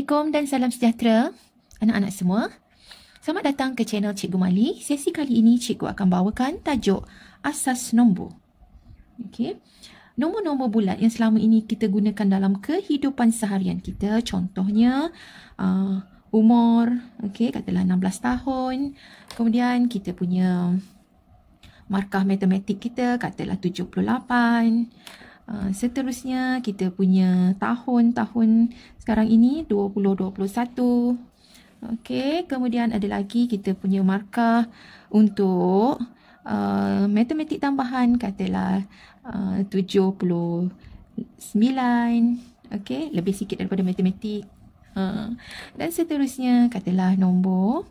Assalamualaikum dan salam sejahtera anak-anak semua. Selamat datang ke channel Cikgu Mali. Sesi kali ini Cikgu akan bawakan tajuk Asas Nombor. Okey. Nombor-nombor bulat yang selama ini kita gunakan dalam kehidupan seharian kita. Contohnya umur, okey, katalah 16 tahun. Kemudian kita punya markah matematik kita katalah 78. Seterusnya kita punya tahun sekarang ini 2021. Okey, kemudian ada lagi kita punya markah untuk matematik tambahan katalah 79. Okey, lebih sikit daripada matematik. Dan seterusnya katalah nombor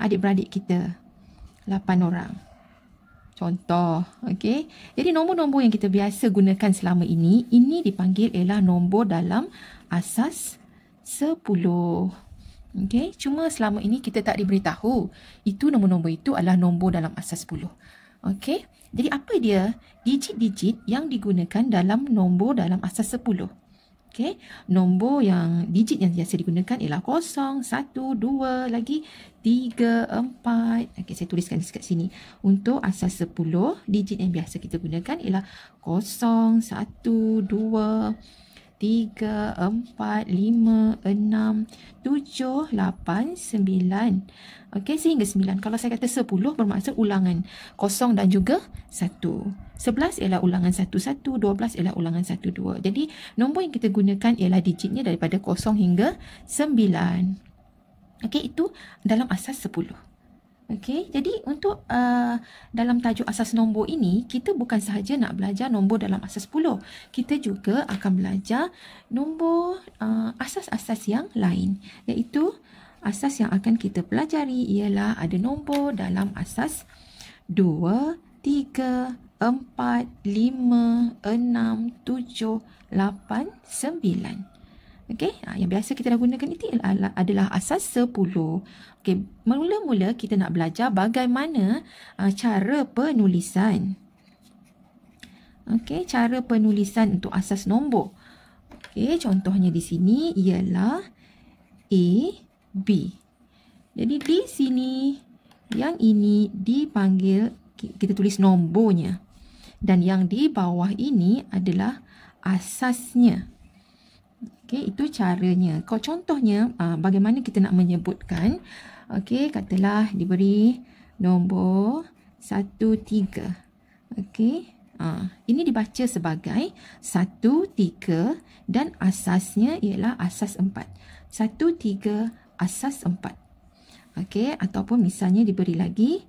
adik-beradik kita 8 orang. Contoh, okey. Jadi nombor-nombor yang kita biasa gunakan selama ini dipanggil ialah nombor dalam asas 10. Okey, cuma selama ini kita tak diberitahu itu nombor-nombor itu adalah nombor dalam asas 10. Okey. Jadi apa dia digit-digit yang digunakan dalam nombor dalam asas 10? Okey, nombor yang digit yang biasa digunakan ialah 0, 1, 2, lagi 3, 4. Okey, saya tuliskan dekat sini. Untuk asas 10, digit yang biasa kita gunakan ialah 0, 1, 2, 3, 4, 5, 6, 7, 8, 9. Okey, sehingga 9. Kalau saya kata 10 bermaksud ulangan 0 dan juga 1. 11 ialah ulangan 1, 1. 12 ialah ulangan 1, 2. Jadi, nombor yang kita gunakan ialah digitnya daripada 0 hingga 9. Okey, itu dalam asas 10. Okey, jadi untuk dalam tajuk asas nombor ini, kita bukan sahaja nak belajar nombor dalam asas 10. Kita juga akan belajar nombor asas-asas yang lain. Iaitu asas yang akan kita pelajari ialah ada nombor dalam asas 2, 3, 4, 5, 6, 7, 8, 9. Okey, yang biasa kita dah gunakan itu adalah asas 10. Okey, mula-mula kita nak belajar bagaimana cara penulisan. Okey, cara penulisan untuk asas nombor. Okey, contohnya di sini ialah A, B. Jadi di sini yang ini dipanggil, kita tulis nombornya. Dan yang di bawah ini adalah asasnya. Okey, itu caranya. Kalau contohnya, bagaimana kita nak menyebutkan. Okey, katalah diberi nombor 13. Okey, ini dibaca sebagai 13 dan asasnya ialah asas 4. 13 asas 4. Okey, ataupun misalnya diberi lagi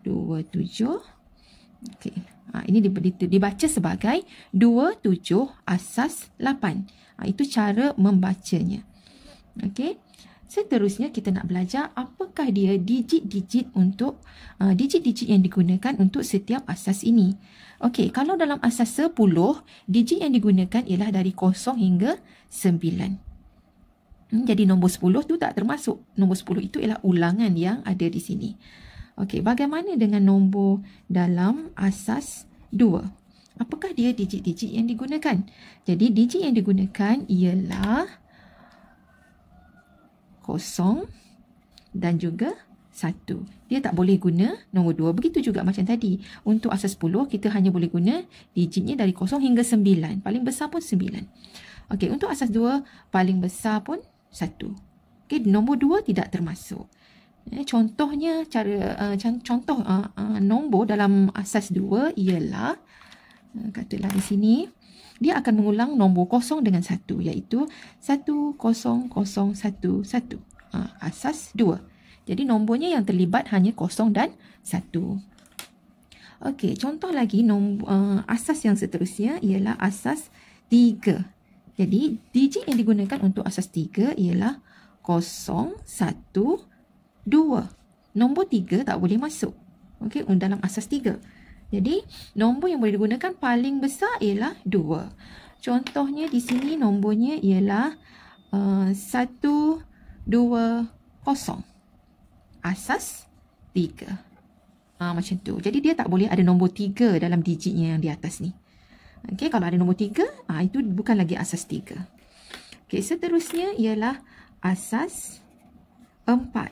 27. Okey, ini dibaca sebagai 27 asas 8. Itu cara membacanya. Okey. Seterusnya kita nak belajar apakah dia digit-digit untuk digit-digit yang digunakan untuk setiap asas ini. Okey, kalau dalam asas 10, digit yang digunakan ialah dari 0 hingga 9. Jadi nombor 10 tu tak termasuk. Nombor 10 itu ialah ulangan yang ada di sini. Okey, bagaimana dengan nombor dalam asas 2? Apakah dia digit-digit yang digunakan? Jadi, digit yang digunakan ialah 0 dan juga 1. Dia tak boleh guna nombor 2. Begitu juga macam tadi. Untuk asas 10, kita hanya boleh guna digitnya dari 0 hingga 9. Paling besar pun 9. Okey, untuk asas 2, paling besar pun 1. Okey, nombor 2 tidak termasuk. Contohnya, contoh nombor dalam asas 2 ialah, katalah di sini, dia akan mengulang nombor 0 dengan 1, iaitu 10011. Asas 2. Jadi nombornya yang terlibat hanya 0 dan 1. Okey, contoh lagi asas yang seterusnya ialah asas 3. Jadi digit yang digunakan untuk asas 3 ialah 0, 1, 2. Nombor 3 tak boleh masuk. Okey, dalam asas 3. Jadi, nombor yang boleh digunakan paling besar ialah 2. Contohnya di sini nombornya ialah 1, 2, 0. Asas 3. Macam tu. Jadi, dia tak boleh ada nombor 3 dalam digitnya yang di atas ni. Okey, kalau ada nombor 3, itu bukan lagi asas 3. Okey, seterusnya ialah asas 4.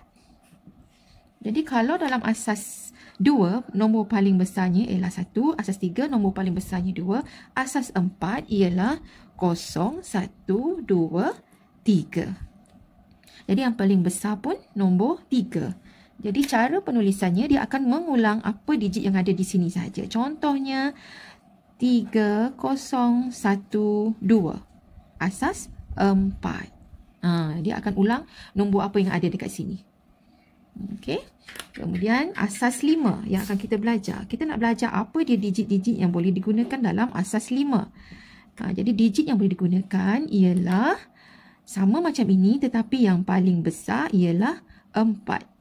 Jadi kalau dalam asas 2, nombor paling besarnya ialah 1, asas 3, nombor paling besarnya 2, asas 4 ialah 0, 1, 2, 3. Jadi yang paling besar pun nombor 3. Jadi cara penulisannya dia akan mengulang apa digit yang ada di sini saja. Contohnya 3, 0, 1, 2. Asas 4. Dia akan ulang nombor apa yang ada dekat sini. Okey. Kemudian asas 5 yang akan kita belajar. Kita nak belajar apa dia digit-digit yang boleh digunakan dalam asas 5. Jadi digit yang boleh digunakan ialah sama macam ini tetapi yang paling besar ialah 4.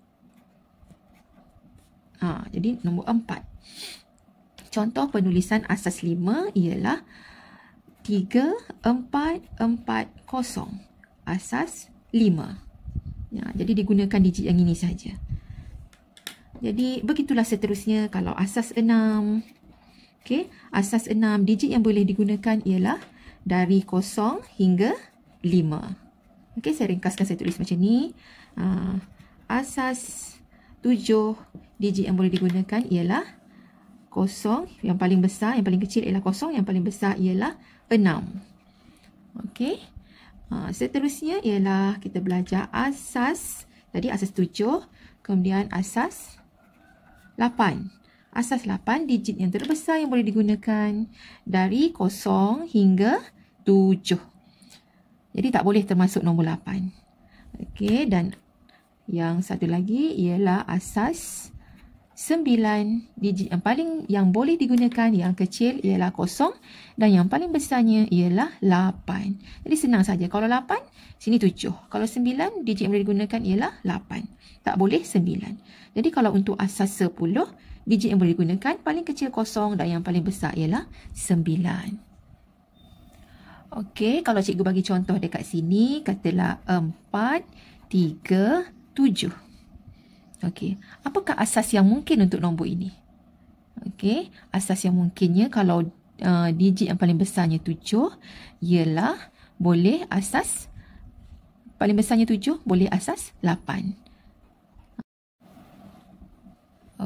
Jadi nombor 4. Contoh penulisan asas 5 ialah 3, 4, 4, 0. Asas 5. Jadi digunakan digit yang ini saja. Jadi begitulah seterusnya kalau asas 6. Okey, asas 6 digit yang boleh digunakan ialah dari 0 hingga 5. Okey, saya ringkaskan, saya tulis macam ni. Asas 7 digit yang boleh digunakan ialah 0, yang paling besar, yang paling kecil ialah 0, yang paling besar ialah 6. Okey. Seterusnya ialah kita belajar asas, tadi asas 7, kemudian asas 8. Asas 8, digit yang terbesar yang boleh digunakan dari 0 hingga 7. Jadi tak boleh termasuk nombor 8. Okey, dan yang satu lagi ialah asas 9, digit yang boleh digunakan yang kecil ialah 0 dan yang paling besarnya ialah 8. Jadi senang saja. Kalau 8, sini 7. Kalau 9, digit yang boleh digunakan ialah 8. Tak boleh 9. Jadi kalau untuk asas 10, digit yang boleh digunakan paling kecil 0 dan yang paling besar ialah 9. Okey, kalau cikgu bagi contoh dekat sini, katalah 4, 3, 7. Okey, apakah asas yang mungkin untuk nombor ini? Okey, asas yang mungkinnya kalau digit yang paling besarnya 7 ialah boleh asas paling besarnya 7 boleh asas 8.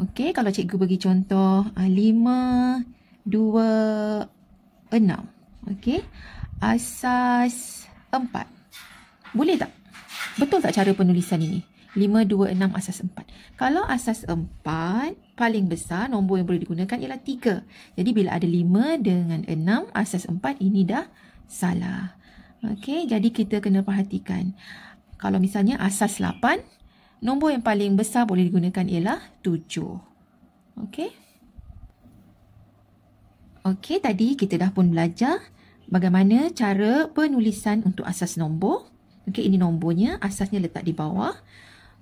Okey, kalau cikgu bagi contoh 5, 2, 6. Okey, asas 4. Boleh tak? Betul tak cara penulisan ini? 5, 2, 6 asas 4. Kalau asas 4, paling besar nombor yang boleh digunakan ialah 3. Jadi bila ada 5 dengan 6, asas 4 ini dah salah. Okey, jadi kita kena perhatikan. Kalau misalnya asas 8, nombor yang paling besar boleh digunakan ialah 7. Okey. Okey, tadi kita dah pun belajar bagaimana cara penulisan untuk asas nombor. Okey, ini nombornya, asasnya letak di bawah.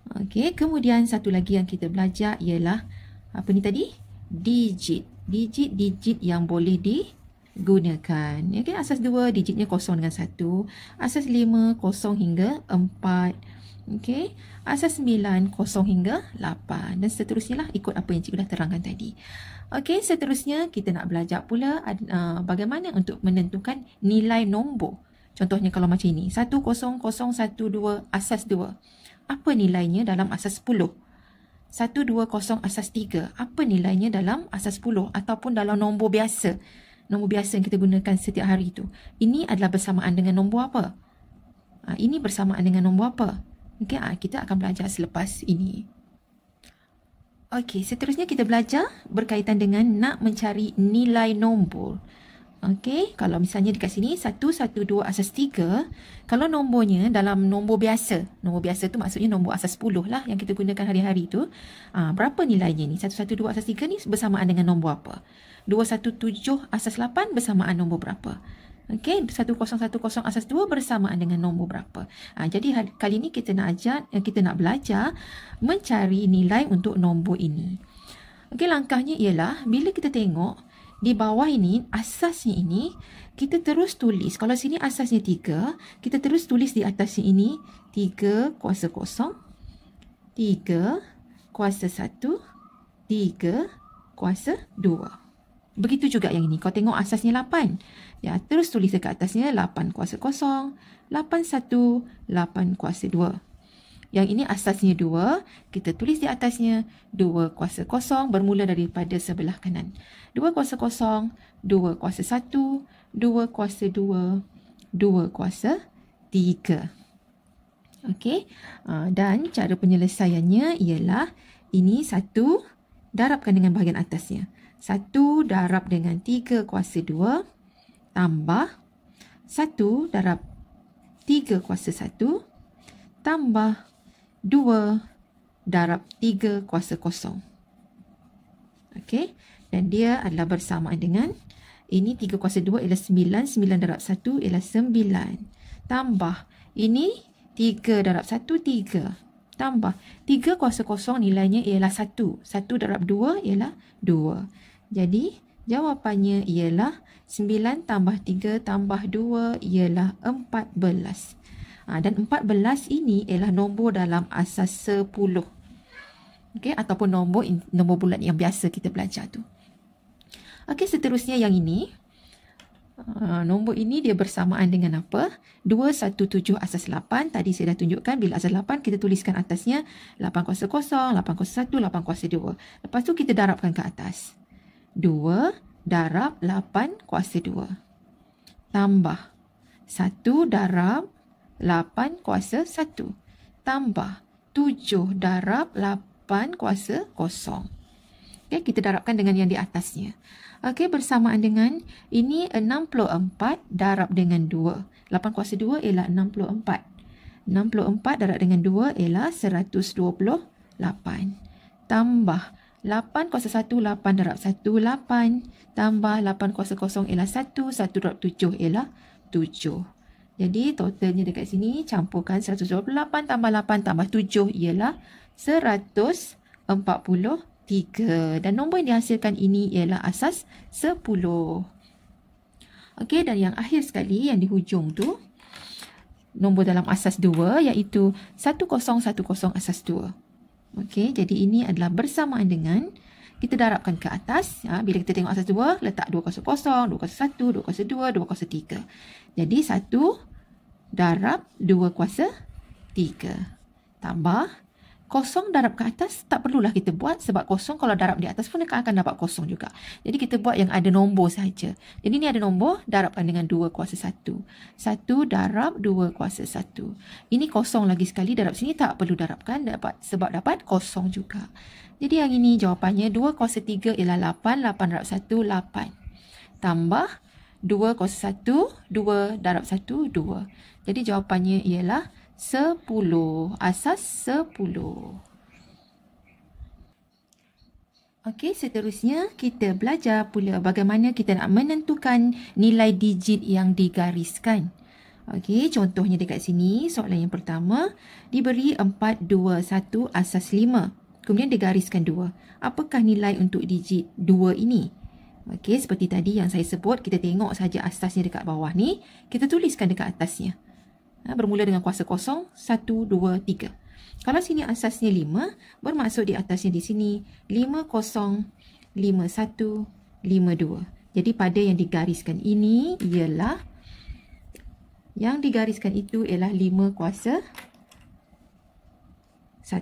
Okey, kemudian satu lagi yang kita belajar ialah apa ni tadi? Digit. Digit yang boleh digunakan. Okey, asas 2 digitnya 0 dengan 1. Asas 5 0 hingga 4. Okey, asas 9 0 hingga 8 dan seterusnya lah ikut apa yang cikgu dah terangkan tadi. Okey, seterusnya kita nak belajar pula bagaimana untuk menentukan nilai nombor. Contohnya kalau macam ini, 1 0 0 1 2 asas 2. Apa nilainya dalam asas 10? 1 2 0 asas 3. Apa nilainya dalam asas 10 ataupun dalam nombor biasa? Nombor biasa yang kita gunakan setiap hari itu. Ini adalah bersamaan dengan nombor apa? Ini bersamaan dengan nombor apa? Okey, kita akan belajar selepas ini. Okey, seterusnya kita belajar berkaitan dengan nak mencari nilai nombor. Okey, kalau misalnya dekat sini 1 1 2 asas 3, kalau nombornya dalam nombor biasa. Nombor biasa tu maksudnya nombor asas 10 lah yang kita gunakan hari-hari tu. Berapa nilainya ni? 1 1 2 asas 3 ni bersamaan dengan nombor apa? 2 1 7 asas 8 bersamaan nombor berapa? Okey, 1 0 1 0 asas 2 bersamaan dengan nombor berapa? Jadi kali ni kita nak belajar mencari nilai untuk nombor ini. Okey, langkahnya ialah bila kita tengok di bawah ini, asasnya ini, kita terus tulis. Kalau sini asasnya 3, kita terus tulis di atasnya ini 3 kuasa 0, 3 kuasa 1, 3 kuasa 2. Begitu juga yang ini. Kau tengok asasnya 8. Ya, terus tulis dekat atasnya 8 kuasa 0, 81, 8 kuasa 2. Yang ini asasnya 2. Kita tulis di atasnya 2 kuasa kosong bermula daripada sebelah kanan. 2 kuasa kosong, 2 kuasa 1, 2 kuasa 2, 2 kuasa 3. Okey. Dan cara penyelesaiannya ialah ini 1 darabkan dengan bahagian atasnya. 1 darab dengan 3 kuasa 2 tambah 1 darab 3 kuasa 1 tambah 2 darab 3 kuasa kosong. Okey. Dan dia adalah bersamaan dengan ini 3 kuasa 2 ialah 9. 9 darab 1 ialah 9. Tambah ini 3 darab 1, 3. Tambah 3 kuasa kosong nilainya ialah 1. 1 darab 2 ialah 2. Jadi jawapannya ialah 9 tambah 3 tambah 2 ialah 14. Dan 14 ini ialah nombor dalam asas 10. Okey, ataupun nombor bulat yang biasa kita belajar tu. Okey, seterusnya yang ini. Nombor ini dia bersamaan dengan apa? 217 asas 8. Tadi saya dah tunjukkan bila asas 8 kita tuliskan atasnya 8 kuasa kosong, 8 kuasa 1, 8 kuasa 2. Lepas tu kita darabkan ke atas. 2 darab 8 kuasa 2. Tambah 1 darab 8 kuasa 1 tambah 7 darab 8 kuasa kosong. Okey, kita darabkan dengan yang di atasnya. Okey, bersamaan dengan ini 64 darab dengan 2. 8 kuasa 2 ialah 64. 64 darab dengan 2 ialah 128. Tambah 8 kuasa 1, 8 darab 1, 8. Tambah 8 kuasa kosong ialah 1. 1 darab 7 ialah 7. Jadi totalnya dekat sini campurkan 128 tambah 8 tambah 7 ialah 143. Dan nombor yang dihasilkan ini ialah asas 10. Okey, dan yang akhir sekali yang di hujung tu nombor dalam asas 2 iaitu 1010 asas 2. Okey, jadi ini adalah bersamaan dengan kita darabkan ke atas. Bila kita tengok asas 2, letak 2 kuasa kosong, 2 kuasa 1, 2 kuasa 2, 2 kuasa 3. Jadi 1 darab 2 kuasa 3. Tambah kosong darab ke atas tak perlulah kita buat sebab kosong kalau darab di atas pun akan dapat kosong juga. Jadi kita buat yang ada nombor saja. Jadi ni ada nombor, darabkan dengan 2 kuasa 1. 1 darab 2 kuasa 1. Ini kosong lagi sekali, darab sini tak perlu darabkan sebab dapat kosong juga. Jadi yang ini jawapannya 2 kuasa 3 ialah 8. 8 darab 1, 8. Tambah 2 kuasa 1, 2 darab 1, 2. Jadi jawapannya ialah 10. Asas 10. Okey, seterusnya kita belajar pula bagaimana kita nak menentukan nilai digit yang digariskan. Okey, contohnya dekat sini, soalan yang pertama, diberi 4, 2, 1 asas 5. Kemudian digariskan 2. Apakah nilai untuk digit 2 ini? Okey, seperti tadi yang saya sebut, kita tengok saja asasnya dekat bawah ni, kita tuliskan dekat atasnya. Bermula dengan kuasa kosong, 1, 2, 3. Kalau sini asasnya 5, bermaksud di atasnya di sini 5, 0, 5, 1, 5, 2. Jadi pada yang digariskan ini ialah, yang digariskan itu ialah 5 kuasa 1.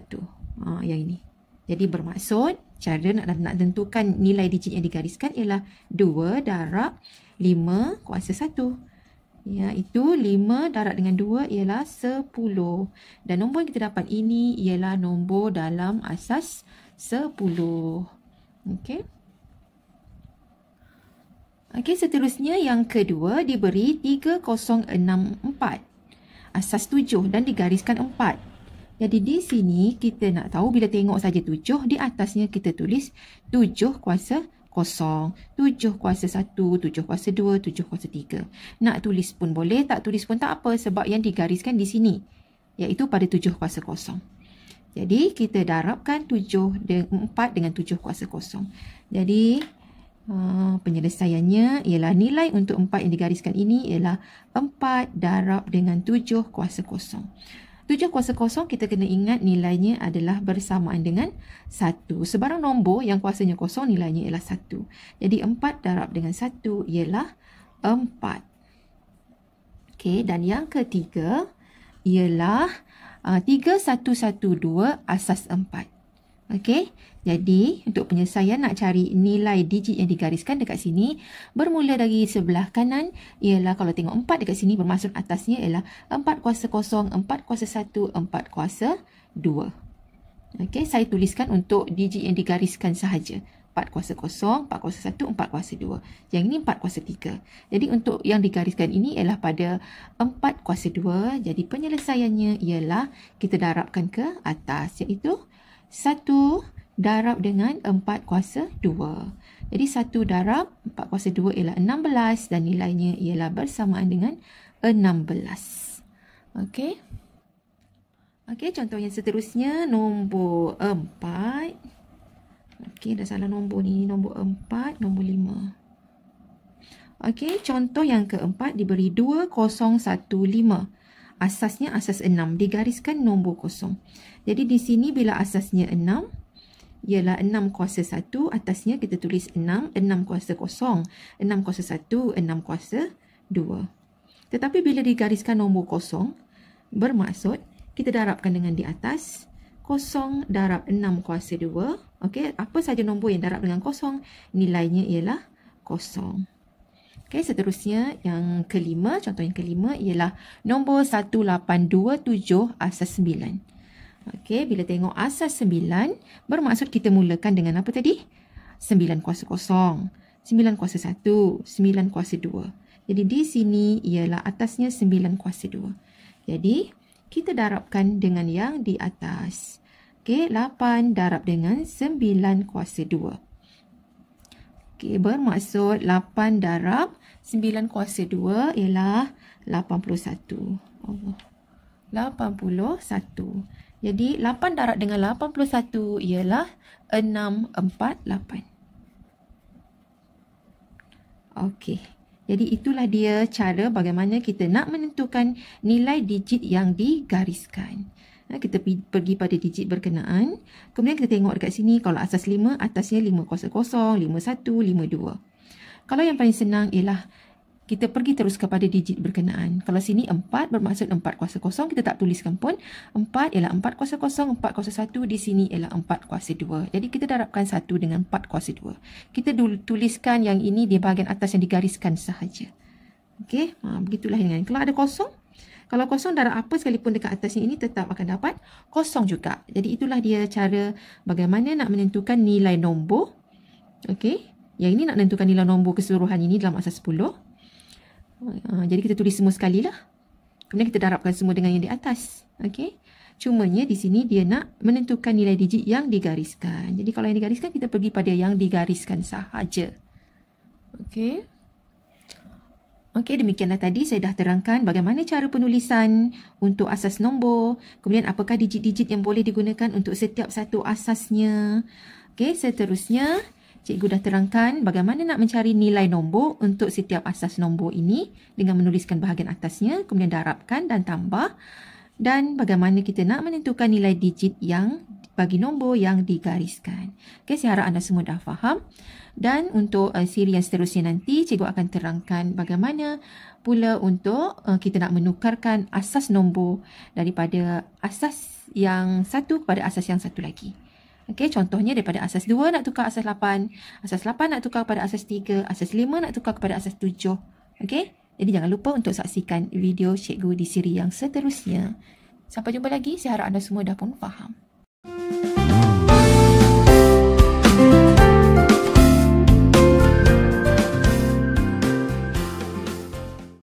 Yang ini. Jadi bermaksud, cara nak tentukan nilai digit yang digariskan ialah 2 darab 5 kuasa 1. Iaitu 5 darab dengan 2 ialah 10. Dan nombor yang kita dapat ini ialah nombor dalam asas 10. Okey. Okey, seterusnya yang kedua diberi 3064. Asas 7 dan digariskan 4. Jadi di sini kita nak tahu bila tengok saja 7, di atasnya kita tulis 7 kuasa 0, 7 kuasa 1, 7 kuasa 2, 7 kuasa 3. Nak tulis pun boleh, tak tulis pun tak apa sebab yang digariskan di sini, iaitu pada 7 kuasa 0. Jadi kita darabkan 4 dengan 7 kuasa 0. Jadi penyelesaiannya ialah nilai untuk 4 yang digariskan ini ialah 4 darab dengan 7 kuasa 0. 7 kuasa 0 kita kena ingat nilainya adalah bersamaan dengan 1. Sebarang nombor yang kuasanya 0 nilainya ialah 1. Jadi 4 darab dengan 1 ialah 4. Okey, dan yang ketiga ialah 3112 asas 4. Okey, jadi untuk penyelesaian nak cari nilai digit yang digariskan dekat sini, bermula dari sebelah kanan ialah kalau tengok 4 dekat sini bermaksud atasnya ialah 4 kuasa 0, 4 kuasa 1, 4 kuasa 2. Okey, saya tuliskan untuk digit yang digariskan sahaja. 4 kuasa 0, 4 kuasa 1, 4 kuasa 2. Yang ini 4 kuasa 3. Jadi untuk yang digariskan ini ialah pada 4 kuasa 2. Jadi penyelesaiannya ialah kita darabkan ke atas, iaitu 1 darab dengan 4 kuasa 2. Jadi 1 darab 4 kuasa 2 ialah 16 dan nilainya ialah bersamaan dengan 16. Okey. Okey, contoh yang seterusnya nombor 4. Okey, dah salah nombor ni. Nombor 4, nombor 5. Okey, contoh yang keempat diberi 2015. Asasnya asas 6. Digariskan nombor kosong. Jadi di sini bila asasnya 6, ialah 6 kuasa 1. Atasnya kita tulis 6. 6 kuasa 0. 6 kuasa 1. 6 kuasa 2. Tetapi bila digariskan nombor kosong, bermaksud kita darabkan dengan di atas. 0 darab 6 kuasa 2. Okey, apa saja nombor yang darab dengan 0, nilainya ialah 0. Okey, seterusnya yang kelima, contoh yang kelima ialah nombor 1827 asas 9. Okey, bila tengok asas 9, bermaksud kita mulakan dengan apa tadi? 9 kuasa 0, 9 kuasa 1, 9 kuasa 2. Jadi di sini ialah atasnya 9 kuasa 2. Jadi kita darabkan dengan yang di atas. Okey, 8 darab dengan 9 kuasa 2. Okey, bermaksud 8 darab 9 kuasa 2 ialah 81. Allah. 81. Jadi 8 darab dengan 81 ialah 648. Okey. Jadi itulah dia cara bagaimana kita nak menentukan nilai digit yang digariskan. Kita pergi pada digit berkenaan. Kemudian kita tengok dekat sini kalau asas 5, atasnya 5 kuasa 0, 51, 52. Kalau yang paling senang ialah kita pergi terus kepada digit berkenaan. Kalau sini 4 bermaksud 4 kuasa 0, kita tak tuliskan pun. 4 ialah 4 kuasa 0, 4 kuasa 1, di sini ialah 4 kuasa 2. Jadi kita darabkan 1 dengan 4 kuasa 2. Kita tuliskan yang ini di bahagian atas yang digariskan sahaja. Okey, begitulah dengan. Kalau ada kosong, kalau kosong darab apa sekalipun dekat atasnya ini tetap akan dapat kosong juga. Jadi itulah dia cara bagaimana nak menentukan nilai nombor. Okey, yang ini nak menentukan nilai nombor keseluruhan ini dalam asas 10. Jadi kita tulis semua sekali lah. Kemudian kita darabkan semua dengan yang di atas. Okey. Cumanya di sini dia nak menentukan nilai digit yang digariskan. Jadi kalau yang digariskan kita pergi pada yang digariskan sahaja. Okey. Okey, demikianlah tadi saya dah terangkan bagaimana cara penulisan untuk asas nombor. Kemudian apakah digit-digit yang boleh digunakan untuk setiap satu asasnya. Okey, seterusnya cikgu dah terangkan bagaimana nak mencari nilai nombor untuk setiap asas nombor ini dengan menuliskan bahagian atasnya, kemudian darabkan dan tambah. Dan bagaimana kita nak menentukan nilai digit yang bagi nombor yang digariskan. Okay, saya harap anda semua dah faham. Dan untuk siri yang seterusnya nanti, cikgu akan terangkan bagaimana pula untuk kita nak menukarkan asas nombor daripada asas yang satu kepada asas yang satu lagi. Okey, contohnya daripada asas 2 nak tukar asas 8, asas 8 nak tukar kepada asas 3, asas 5 nak tukar kepada asas 7. Okey, jadi jangan lupa untuk saksikan video cikgu di siri yang seterusnya. Sampai jumpa lagi, saya harap anda semua dah pun faham.